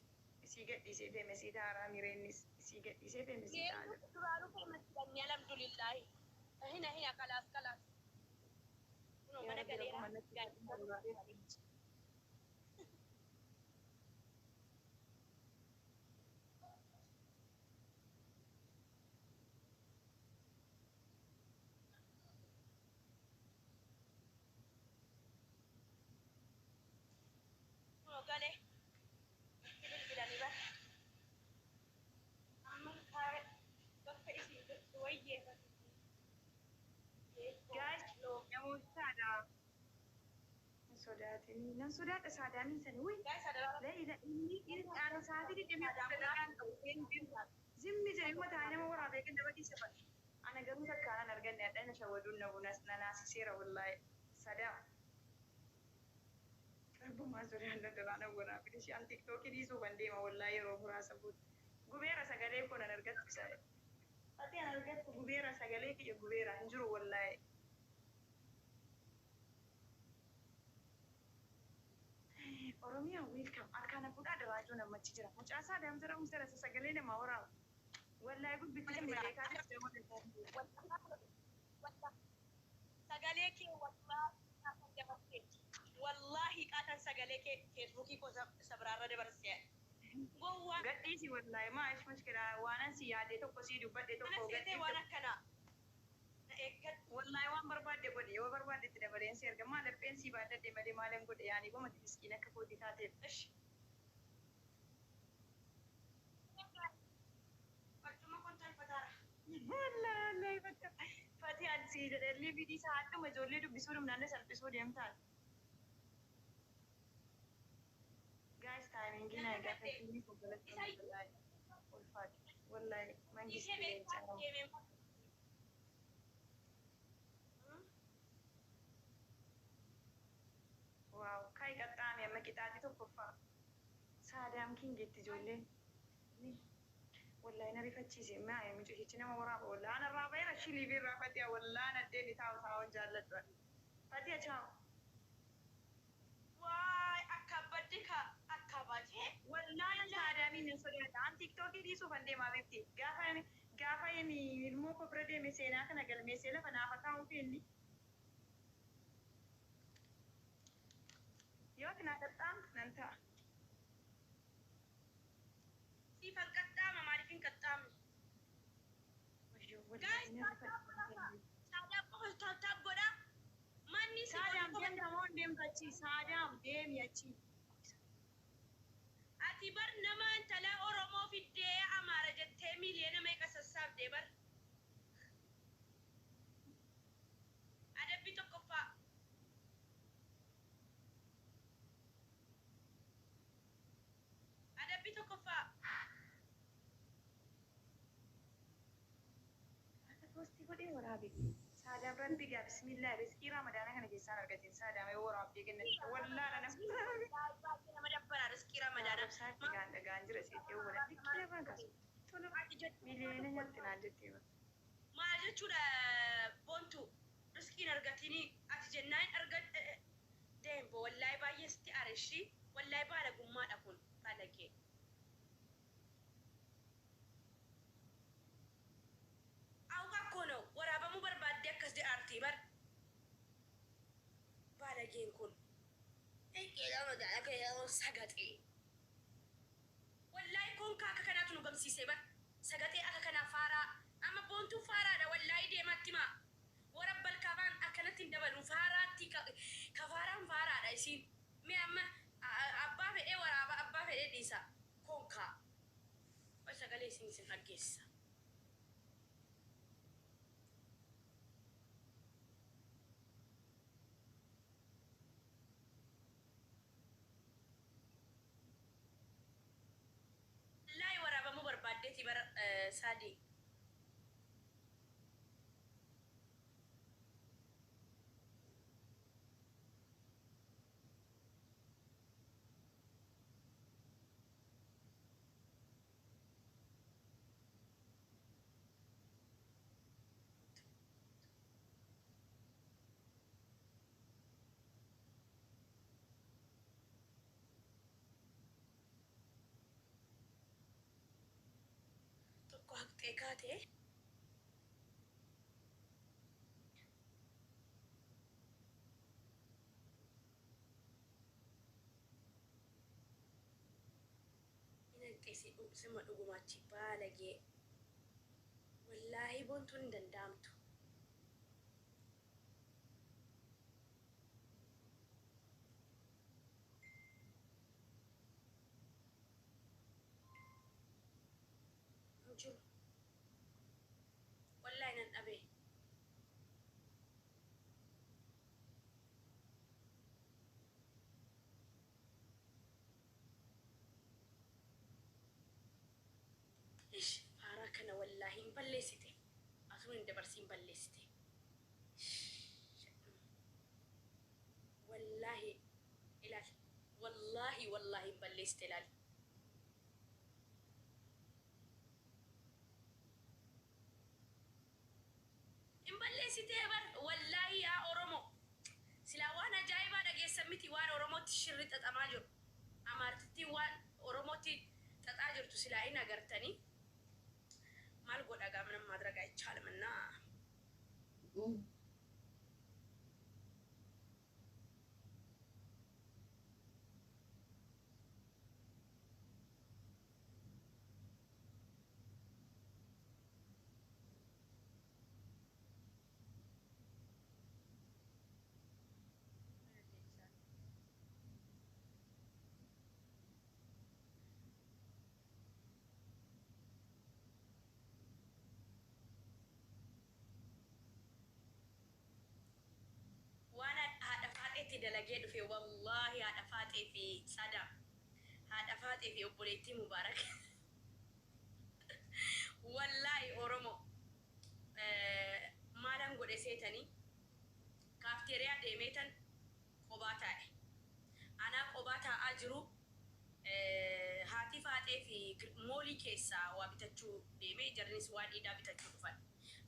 Isii gadhiisee deeme sii taaraa mireennis isii gadhiisee deeme sii taa'aa. Duraanuu feemasi ganni alhamdulillahi. Hina kalaas. Kunoo mana galeera. Kunoo galee. Bilbilanii bara. Amma kaa'e bakka isiin jirtu wayyeeffatu. Guys, namoota sodaatanii nan sodaadha saadaamiin sani wuy leeyila inni aan saatii dhidhimee fudhadhaan qabu zimmi jedhe yoo taa'e nama waraabee kan nama dhiise fadha ana garuu takkaanan arganne adha na shawaduun na bunas na naasiseera wallaahi sadaa darbumaa sodaan dandaraana waraabee ishee an tiktookii dhiisuufan deema wallaahi yeroo muraasa gubeera sagalee kun an argattu sa'e ati an argattu gubeera sagalee kiyya gubeera hin jiru wallaahi. Oromiyaa welcome harkaan fuudhaa daraajuu namachi jira. Mucaasaa daamsara umsara sagalee nama waraabu. Wallaahi gudditti maleekaa jirti sagalee kee wallaahi qaatan sagalee kee feesbuukii koo sabiraarra dabarsee. Gowwaa. Gadhiisi wallaahi maash mashkilaa waanan si yaadee tokko si dubbadhe tokko gadhiisi. Waan akkanaa. Wallaahi waan barbaadde godhe yoo barbaadde itti dabaleen si erga maal lapheen si baadhadhe malee maaleen godhe yaanii gomati miskiin akka kooti taateef. Barcuma kun tolfataara. Wallaahi bakka Fati Alsii jedhallee bidii isaa akkuma ijoollee dubbisuu dhumnaanne salphisuu deemtaan. Guys, timingii naa gaafatanii konkolaataa ulfaatu. Wallaahi mangistii leencaa. Waaw, kai qaxxaame amma qixaaxii tokkoffaa. Saadaam kingeetti ijoolleen. Wallaahi na rifachiise maa mucichi nama waraaba wallaahi ana irraa baay'ina shilii fi irraa fatiyaa wallaahi addeen taa'u taa'uun jaalladha. Fatiyaa chaa'u. Waay akka badde ka akka baatee. Wallaahi saadaamiin hin sodaata. An tiktookii dhiisuufan deemaa beekti. Gaafa inni ilmoo koo bira deeme seenaa kana galmeessee lafa naaf kaa'uu fi inni. Yoo kana qaxxaamtu nan ta'a. Siifan qaxxaama maaliif hin qaxxaamne? Saadaam qofa taataaf godha. Manni Saadaam deemtamoon deemtachi. Saadaam deemi achi. Ati bar nama intala Oromoo fiddee Amaara jettee miliyoona meeqa sassaabdee bar? Adabbii tokkoffaa. Adabbii tokkoffaa. Postii godhee waraabe. Saadaam rabbi gaa bismillah riskii ramadaana kana keessaan argatiin saadaam yoo waraabdee kennatti wallaala Baay'ee nama dabbara riskii ramadaana. saatti gaan dhagaan jira seetee wala dhikkii lafaa kaasu. Tola miliyoona nyaatti naan jettee bara. Maal jechuudha boontu riskiin argatini ati jennaan argat deembo wallaahi baay'ee sitti areshi wallaahi baala gummaadha kun balagee. Kono waraabamuu barbaadde akkas jedhaartii bar baalageen kun sagaxee wallaahi kun akka kanaatu nu gamsiisee bar sagaxee akka kanaa faaraa amma boontuu faaraadha wallaahi deematti maa hin dabalu faaraatti ka faaraan faaraadha isiin mi amma abbaa fedhee waraaba abbaa fedhee dhiisa konkaa sagalee isin dhaggeessa. Wallahi waraabamuu barbaaddeeti bara Saadii. Tokko haqxee kaatee sima dhugumaachi baalagee wallaahi boontuun hin danda'amtu. Jiru wallaahi nan dhabee faaraa kana wallaahi hin balleessite asuun hin dabarsiin balleessite wallaahi ilaal wallaahi hin balleessite ilaal hin balleessite bar wallaahi yaa Oromoo silaa waan ajaa'ibaa dhageessan miti waan Oromootti shirri xaxamaa jiru amaartittiin waan Oromootti xaxaa jirtu silaa hin agartanii maal godha gaa ምንም ማድረግ አይቻልምና itti dalagee dhufe wallahi haadha Faaxee fi Sadaa haadha Faaxee fi obboleettii Mubaarak wallahi Oromoo maalan godhe seetanii kaafteeriyaa deemeetan qobaa taa'e anaa qobaa taa'aa jiru haati Faaxee fi moolii keessaa waa bitachuu deemee jarris waan dhiidhaa bitachuu dhufan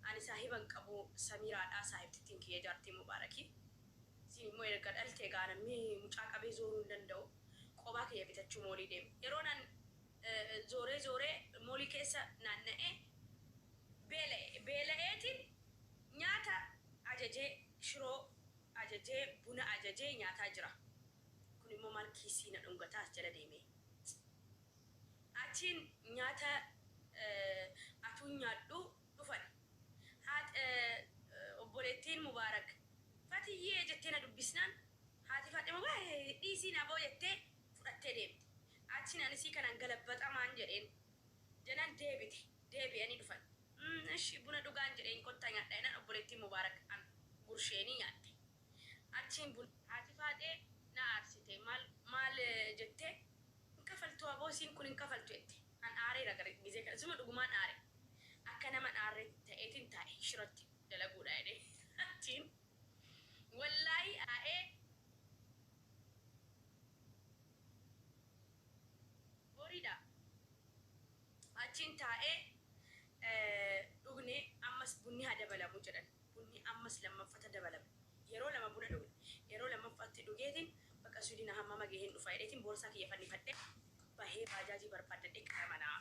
ani saahiban qabu Samiiraadhaa saahibtittiin kiyya jaartii Mubaarakii immoo erga dhaltee gaanamee mucaa qabee zooruu hin danda'u qobaa kiyya bitachuu moolii deeme yeroo nan zooree moolii keessa naanna'ee beela'eetiin nyaata ajajee shiroo ajajee buna ajajee nyaataa jira kun immoo maal kiisii na dhungataas jala deeme achiin nyaata atuun nyaadhu dhufan obboleettiin Mubaarak Fatiyee jettee na dubbisnaan haati Faaxima baay'ee dhiisii na boo jettee fudhattee deemte achiin anisii kanan galabbaxamaan jedheen janan deebi'anii dhufan ishi buna dhugaan jedheen kottaa nyaadha inaan obboleettiin Mubaarak an gursheenii nyaatte achiin haati Faaxee na aarsite maal jettee hin kafaltu aboo isiin kun hin kafaltu jette an aareera gara gizee kana suma dhugumaan aare akka nama aarre ta'eetiin taa'e shiratti dalaguudha jedhee achiin wallahi ae borida achiin taa'ee dhugne ammas bunni haa dabalamu jedhan bunni ammas lammaffata dabalame yeroo lama buna dhugne yeroo lammaffatti dhugeetiin bakka Suudina hammama gaheen dhufa jedheetiin boorsaa kiyya fannifadhe bahee baajaajii barbaadadhe qara manaa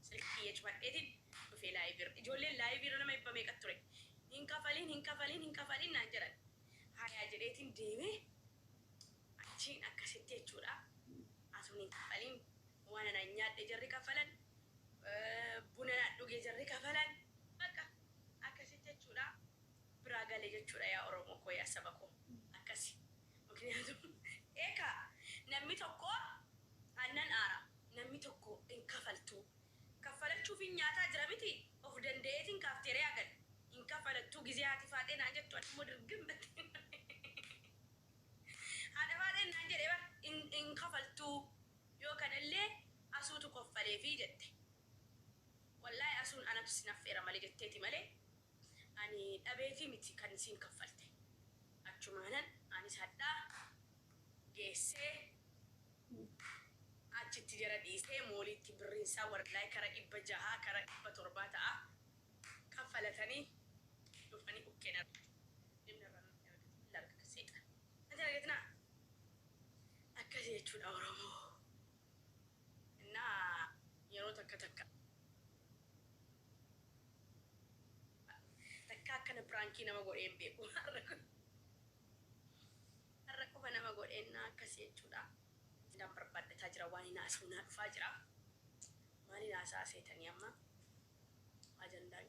silkii kiyya cufadheetiin dhufee laayiviirra ijoolleen laayiviirra nama dhibba meeqa ture hin kafaliin naan jedhan hayaa jedheetiin deemee achiin akkasitti jechuudha asuun hin kafaliin waan ana nyaadhe jarri kafalan buna dhuge jarri kafalan bakka akkasitti jechuudha irraa galee jechuudha yaa Oromoo koo yaa saba koo akkasi. Makniyaatum namni tokko aannan aara namni tokko hin kafaltu. Kaffalachuuf hin nyaataa jira miti of danda'eetiin kaafteeree agan hin kafalattuu gizee haati faatee naan jettu adimmoo dirgin batte. Haadha faatee naan jedhee bara hin kafaltuu yoo kanallee asuutu koffalee fi jette. Wallahi asuun anatu sinaffeera malee jetteeti malee ani dhabeetii miti kan isiin kaffalte. Achumaanan anis hadhaa geessee achitti jara dhiisee mooliitti birriinsaa warqaa kara 600 kara 700 ta'a kaffalatanii dhufanii bukkeen larga seexa. Ati argatina akkasii jechuudha Oromoo. Innaa yeroo takka akkana pranki nama godheen beeku. Har'a qofa nama godheen akkasii jechuudha. Idan barbaaddataa jira waan hin haasa'u naa dhufaa jira. Maal hin haasaa seetanii amma ajandaan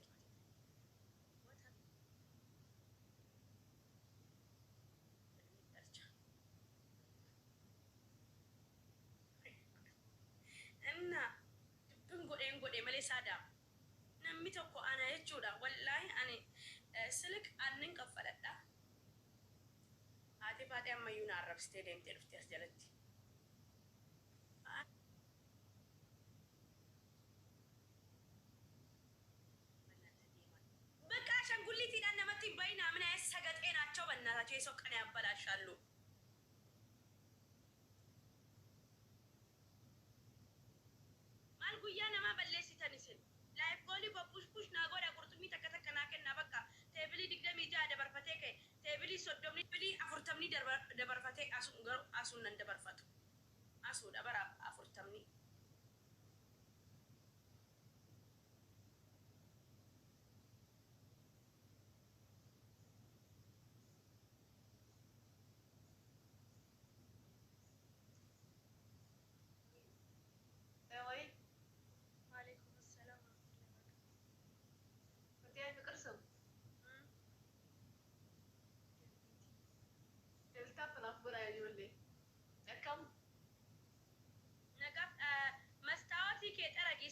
inna dubbin godhee malee saadaa namni tokko ana jechuudha. Wallaahi ani silik annin kaffaladha. Haati faatee ammayyuu na arrabsitee deemtee dhuftee as jalatti. በቃ አሻንጉሊቲidhaan namatti hin bayinaa ምን አይነት ሰገጤ ናቸው በእናታቸው የሰው ቀን ያበላሻሉ። maal guyyaa namaa balleessitan isin laayif goolii bobbush bush naa godha qurxummii takka takka naa kennaa bakka teebilii 26 dabarfatee ka'e teebilii 30 teebilii 40 dabarfatee asuun garuu asuun nan dabarfatu asuudha bara 40.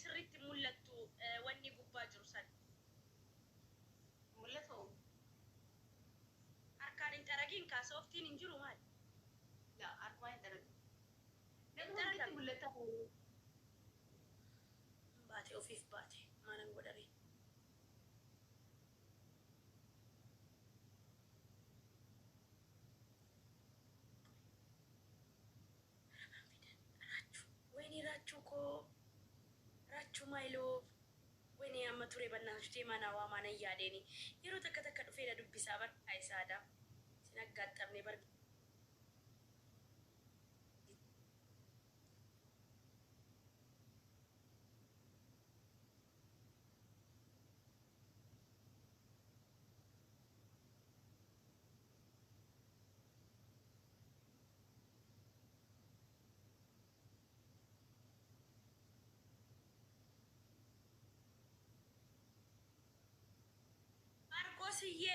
sirriitti mul'attu wanni gubbaa jiru san. Mul'atu. Harkaan hin xaragiin kaasoftiin hin jiru maal? Yaa harkaan hin xaragin. Namni hundi mul'ata. Baate ofiif baate maalan godhare. My love, when I am a Turibana, Stimana, Waman, and Yadeni, you don't take a cut of it to be saber, I said, I got them never. Yeah.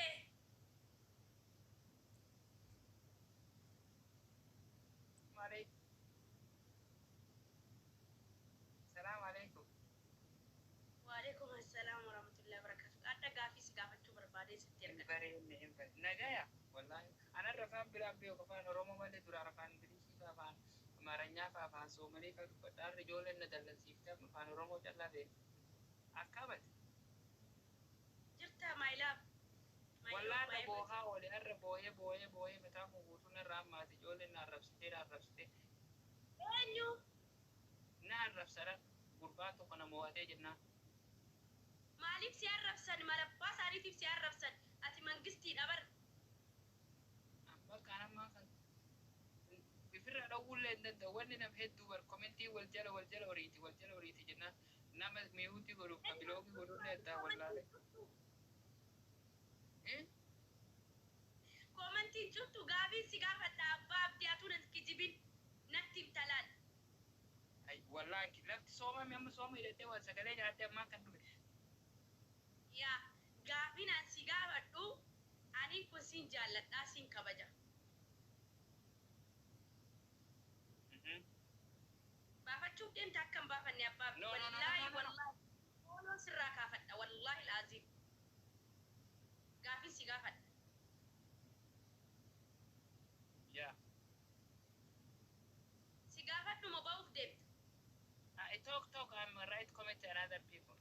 Salam alaikum. Wa alaikum assalam wa rahmatullahi wa barakatuh. Ada gafis gafachu berbade setiap kali. Nagaya, wallahi. Anak rafan bilang bio kafan Oromo male dura rafan Indonesia kafan. Maranya kafan so male kafan padar jolen na dalan sifta kafan Oromo jalla be. Akabat. Jirta my love. Wallahi na boha wali arra boye mata ko gutu na ramma ti jolen na rabsite. Enyu. Na rabsara gurbato kana mowate jenna. Maalif si arrabsan malabba saaniitiif si arrabsan ati mangistii dhabar. Amma kana ma kan bifirra dhawulle ndanda wanni nam heddu bar commenti wal jala oriti jenna nama miyuti goru kabilogi goru neta wallahi. Commenti juttu gaafi si gaafadha abbaa abdiyaatu nan kijibin natti talaan. Ay wallahi lafti sooma mi amma sooma idete wal sagale nyaate amma kan dhume. Ya gaafi nan si gaafadhu Ani kun siin jaalladhaa siin kabaja. Baafachuuf deemta akkam baafanne abbaa No, no, no, no, wallaahi no, no, no. wallaahi ooloo sirraa kaafadha wallaahi laaziim gaafii si gaafadha Yeah. si gaafadhuma ba'uuf deemta I talk. I'm a right comment to other people.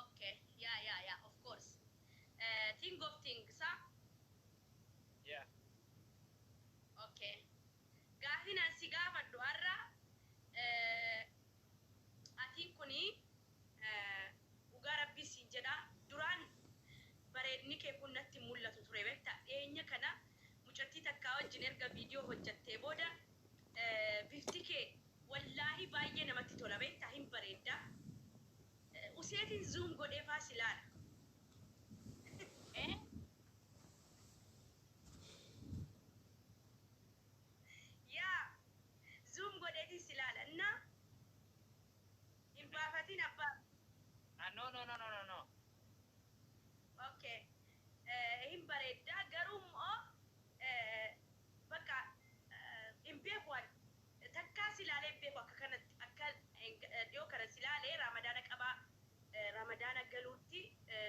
okay yeah of course think of things Yeah. okay gaafin an si gaafadhu har'a atiin kuni dhugaa rabbii siin jedha duraan bareedni kee kun natti mul'atu ture beekta dhiyeenya kana mucattii takkaa wajjin erga viidiyoo hojjattee booda bifti kee wallaahi baay'ee namatti tola beekta hin bareedda useetiin zuum godhee faasilaadha yaa zuum godheetiin silaala innaa hin baafatin abbaa No. okay hin bareedda garuu immoo bakka hin beekuwan takkaa silaalee hin beeku akka kanatti akka dhiyoo kana silaalee ramadaana qabaa ramadaana galuutti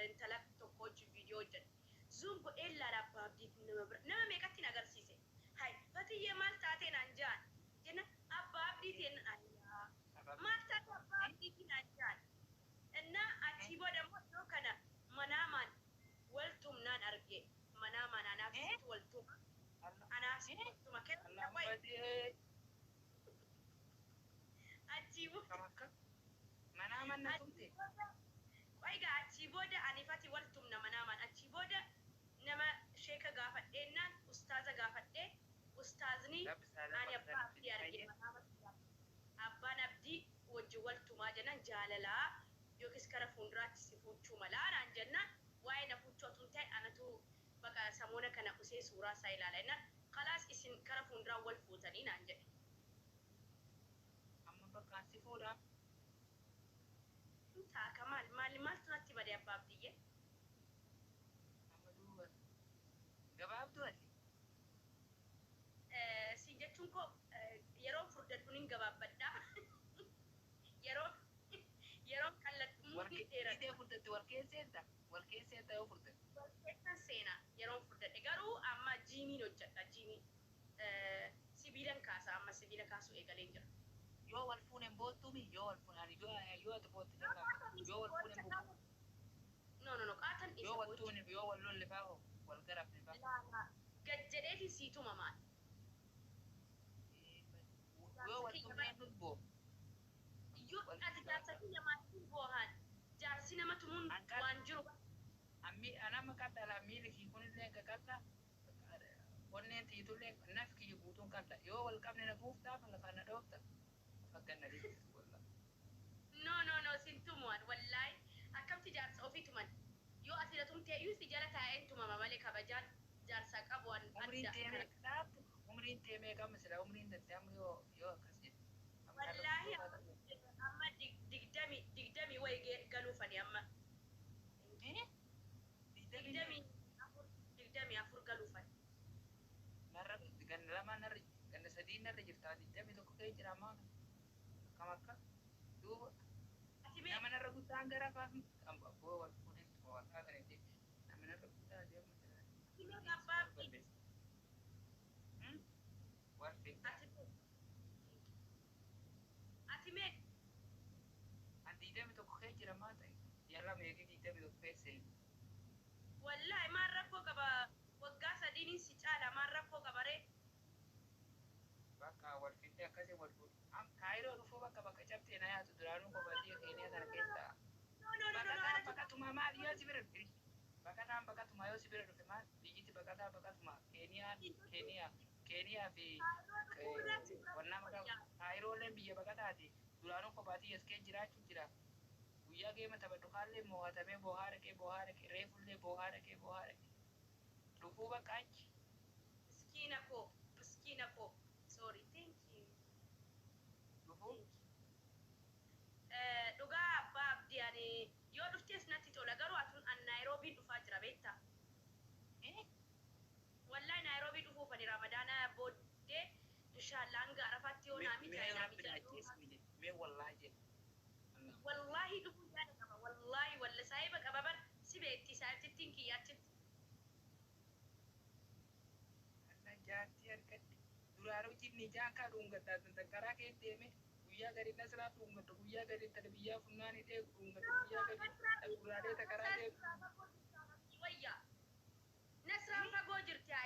intala tokko wajjin viidiyoo hojjette zuum godhee laala abbaa abdiif nama meeqatti na agarsiise hay fatiyyee maal taatee naan jaan jenna abbaa abdiitiin maal taate abbaa abdiitiin naan jaan እና አቺ ደግሞ ነው ከነ መናማን ወልቱም ናን አርጌ መናማን አናፍሲት ወልቱም አናፍሲት ወልቱም ከነ ወይ አቺ Manaman na tumte. ቆይ ጋ አቺ ቦደ አኒፋቲ ወልቱም ነ መናማን አቺ ቦደ ነመ ሼከ ጋፈዴናን ኡስታዘ ጋፈዴ ኡስታዝኒ አኒ አባ አብዲ አርጌ መናማን አባን አብዲ ወጅ ወልቱማ ጀናን ጃለላ yookiis kara fuulduraatti si fuuchuu malaa naan jennaan waa'ee na fuuchootuun ta'e anatu bakka samoona kana usee suuraa isaa ilaala jennaan kalaas isin kara fuulduraa wal fuutanii naan jedhe. Amma bakkaan si fuudha. Taaka maaltu natti badee abbaa abdiyyee? Amma duuba gabaabduu ati. Siin jechuun koo yeroo furdadhuun hin gabaabbadhaa. Yeroo kallattii mukni dheeratu. Warqee furdatti warqee seenta yoo furdatti. Warqeessan seenaa yeroo furdadhe garuu amma jiimiin hojjedha jiimii sibiilan kaasa amma sibiila kaasuu eegalee jira. Yoo wal fuunen boottumi yoo wal fuunan yoo ati bootti jennaan yoo wal fuunen boottumi. No qaatan isa Yoo wal tuunen yoo wal lolle fa'oo wal garafne fa'aa. gad jedheetiin siituma maal. Yoo wal tuunen nutboo. Yoo ati jaarsatii namaatiin boohan jaarsi nama tumuun waan jiru. Anama kadhala miili kii kunillee kakadha. Onneen tiitullee naf kiyya guutuun kadha. Yoo wal qabne na fuuftaaf lafa na dhoofta. Fakkan na dhiibbatu wallaa. No sintumuan wallaahi akkamti jaarsa ofii tuman. Yoo ati na tumtee iyyuu si jala taa'een tumama malee kabajaan jaarsa qabu waan adda. Umriin teemee qaba sila umriin dantee amma yoo akkas jedhu. Wallaahi amma digdamii wayi galuufani amma. digdamii afur galuufani. Ganna lama ganna sadii narra jirta digdamii tokko kee jira ammaa akkam akka duuba nama narra guddaan gara faafi abboo wal fuudhin waaqaa kana jedhe nama narra guddaa deemu ati mee an digdamii tokko kee jira maa ta'e yarra meeqii digdamii tokko kee seenu wallaahi maan rakkoo qaba waggaa sadiin si caala maan rakkoo qaba ree. bakka wal fidee akkasii wal fuudhu kaayiroo dhufuu bakka cabtee na yaatu duraanuu kophatii keeniyaa kana keessa bakatuma maal yoo si bira dhufe bakataan bakatuma yoo si bira dhufe maal biyyiti bakataa bakatuma keeniyaa fi wannaa maqaa kaayirooleen biyya bakataati duraanuu kophatii as kee jiraachuu jira guyyaa geema taphadhu kaallee mo'atamee boohaara kee reefullee boohaara kee dhufuu bakka achi. Miskiina koo sorry thank you. Dhugaa abbaa abdii ani yoo dhuftees natti tola garuu atuun an naayiroobii dhufaa jira beektaa. Nairobi dhufuufani Ramadaana booddee inshallah hanga Arafaatti yoo naami ta'e naami ta'e. Mee wallaahi Wallahi dhufuu yaada qaba. Wallahi walla saahiba qababan si beetti saayitittiin kiyyaachiti. Anna jaartii harkatti duraaruu jinni jaankaa dhuungataa karaa kee deeme guyyaa gadi nasraa dhuungatu guyyaa gadi tana biyyaa funnaanii dhee dhuungatu guyyaa gadi duraalee takaraa deemu. Wayya. Nasraan fagoo jirti haa